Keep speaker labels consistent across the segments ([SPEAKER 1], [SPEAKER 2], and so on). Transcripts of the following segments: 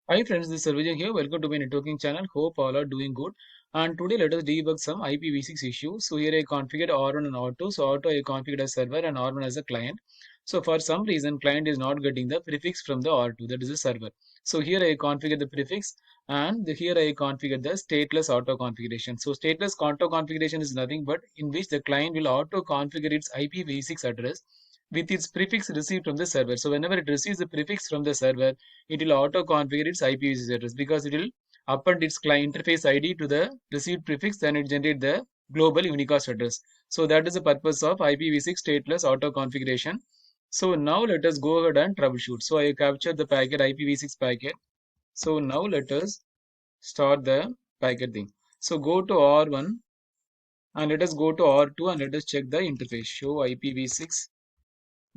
[SPEAKER 1] Hi friends, this is Sarvajan here. Welcome to my networking channel. Hope all are doing good. And today let us debug some IPv6 issues. So here I configured R1 and R2. So R2 I configured as server and R1 as a client. So for some reason client is not getting the prefix from the R2, that is the server. So here I configured the prefix and here I configured the stateless auto configuration. So stateless auto configuration is nothing but in which the client will auto configure its IPv6 address with its prefix received from the server. So whenever it receives the prefix from the server, it will auto configure its IPv6 address because it will append its client interface ID to the received prefix, then it generate the global unicast address. So that is the purpose of IPv6 stateless auto configuration. So now let us go ahead and troubleshoot. So I captured the packet IPv6 packet. So now let us start the packet thing. So go to R1 and let us go to R2 and let us check the interface. Show IPv6.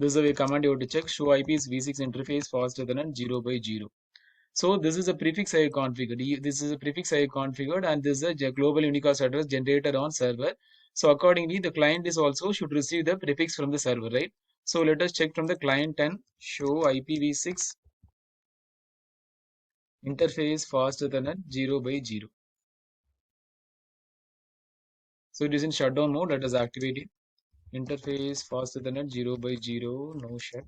[SPEAKER 1] This is a command you have to check. Show IPv6 interface faster than 0 by 0. So this is a prefix I configured. This is a prefix I configured, and this is a global unicast address generated on server. So accordingly, the client is also should receive the prefix from the server, right? So let us check from the client and show IPv6 interface faster than 0 by 0. So it is in shutdown mode. Let us activate it. Interface faster than 0 by 0. No shut.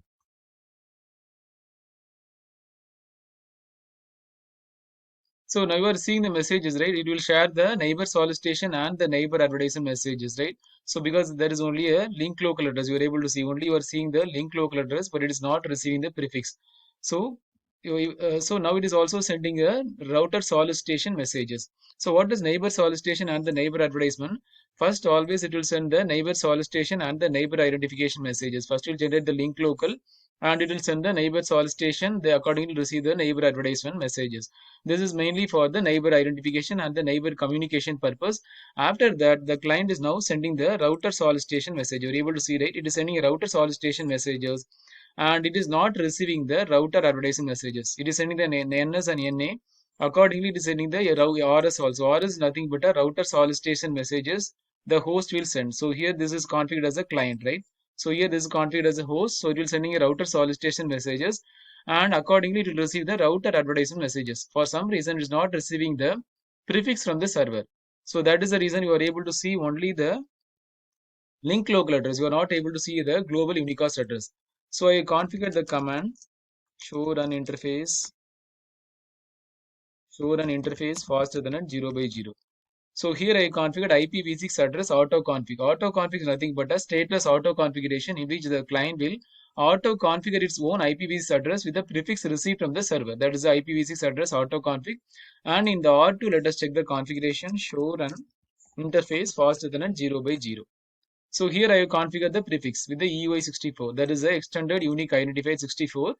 [SPEAKER 1] So now you are seeing the messages, right? It will share the neighbor solicitation and the neighbor advertisement messages, right? So because there is only a link local address, you are able to see only you are seeing the link local address, but it is not receiving the prefix. So so now it is also sending a router solicitation messages. So what is neighbor solicitation and the neighbor advertisement? First, always it will send the neighbor solicitation and the neighbor identification messages. First, it will generate the link local and it will send the neighbor solicitation. They accordingly receive the neighbor advertisement messages. This is mainly for the neighbor identification and the neighbor communication purpose. After that, the client is now sending the router solicitation message. You're able to see, right? It is sending a router solicitation messages and it is not receiving the router advertising messages. It is sending the NS and NA. Accordingly, it is sending the RS also. RS is nothing but a router solicitation messages the host will send. So here this is configured as a client, right? So here this is configured as a host. So it will sending a router solicitation messages and accordingly it will receive the router advertisement messages. For some reason, it is not receiving the prefix from the server. So that is the reason you are able to see only the link local address. You are not able to see the global unicast address. So I configured the command show run interface faster than 0 by 0. So here I configured IPv6 address auto config. Auto config is nothing but a stateless auto configuration in which the client will auto configure its own IPv6 address with the prefix received from the server. That is the IPv6 address auto config. And in the R2, let us check the configuration show run interface faster than 0 by 0. So here I have configured the prefix with the EUI64. That is the extended unique identifier 64.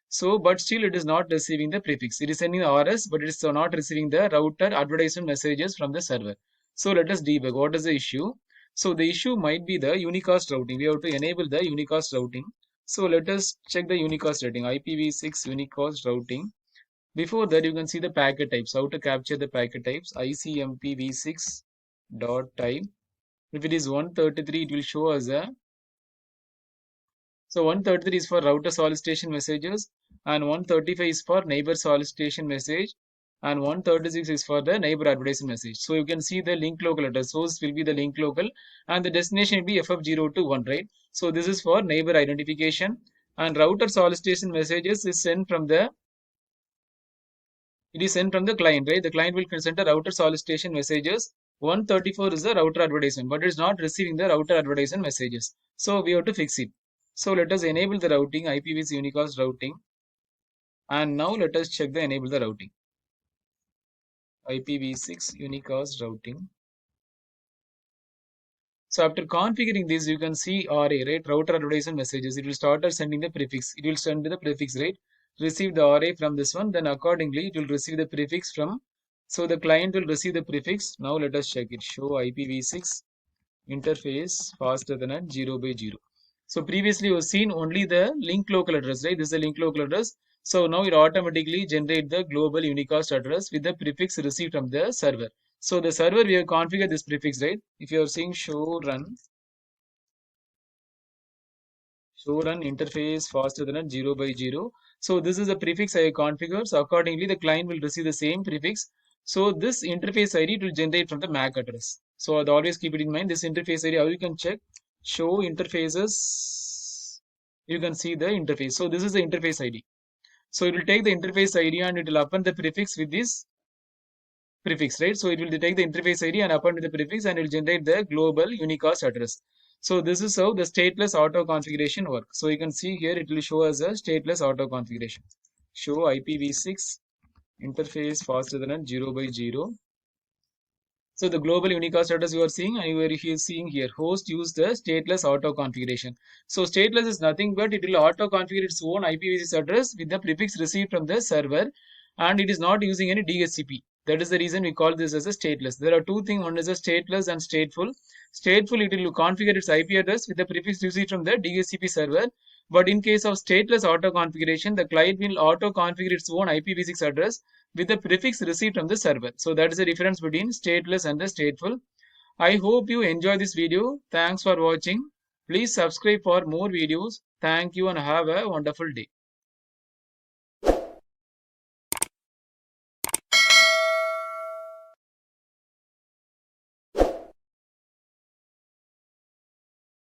[SPEAKER 1] So, but still it is not receiving the prefix. It is sending the RS, but it is not receiving the router advertisement messages from the server. So let us debug. What is the issue? So the issue might be the unicast routing. We have to enable the unicast routing. So let us check the unicast routing. IPv6 unicast routing. Before that, you can see the packet types. How to capture the packet types? ICMPv6 dot type. If it is 133, it will show us a. So 133 is for router solicitation messages, and 135 is for neighbor solicitation message, and 136 is for the neighbor advertising message. So you can see the link local address. Source will be the link local, and the destination will be FF0 to 1, right? So this is for neighbor identification, and router solicitation messages is sent from the. It is sent from the client, right? The client will send a router solicitation messages. 134 is the router advertisement, but it is not receiving the router advertisement messages. So we have to fix it. So let us enable the routing, IPv6 unicast routing. And now let us check the enable the routing. IPv6 unicast routing. So after configuring this, you can see RA, right? Router advertisement messages. It will start sending the prefix. It will send the prefix, right? Receive the RA from this one. Then accordingly, it will receive the prefix from. So the client will receive the prefix. Now let us check it. Show IPv6 interface faster than at 0 by 0. So previously you have seen only the link local address, right? This is the link local address. So now it automatically generate the global unicast address with the prefix received from the server. So the server we have configured this prefix, right? If you are seeing show run interface faster than at 0 by 0. So this is the prefix I configured. So accordingly, the client will receive the same prefix. So this interface ID will generate from the MAC address. So always keep it in mind. This interface ID, how you can check, show interfaces. You can see the interface. So this is the interface ID. So it will take the interface ID and it will append the prefix with this prefix, right? So it will take the interface ID and append the prefix and it will generate the global unicast address. So this is how the stateless auto configuration works. So you can see here it will show as a stateless auto configuration. Show IPv6 interface faster than 0/0. So the global unicast address you are seeing and you are seeing here, host use the stateless auto configuration. So stateless is nothing but it will auto configure its own IPv6 address with the prefix received from the server, and it is not using any DHCP. That is the reason we call this as a stateless. There are two things, one is a stateless and stateful. Stateful, it will configure its IP address with the prefix received from the DHCP server. But in case of stateless auto configuration, the client will auto configure its own IPv6 address with the prefix received from the server. So that is the difference between stateless and the stateful. I hope you enjoy this video. Thanks for watching. Please subscribe for more videos. Thank you and have a wonderful day.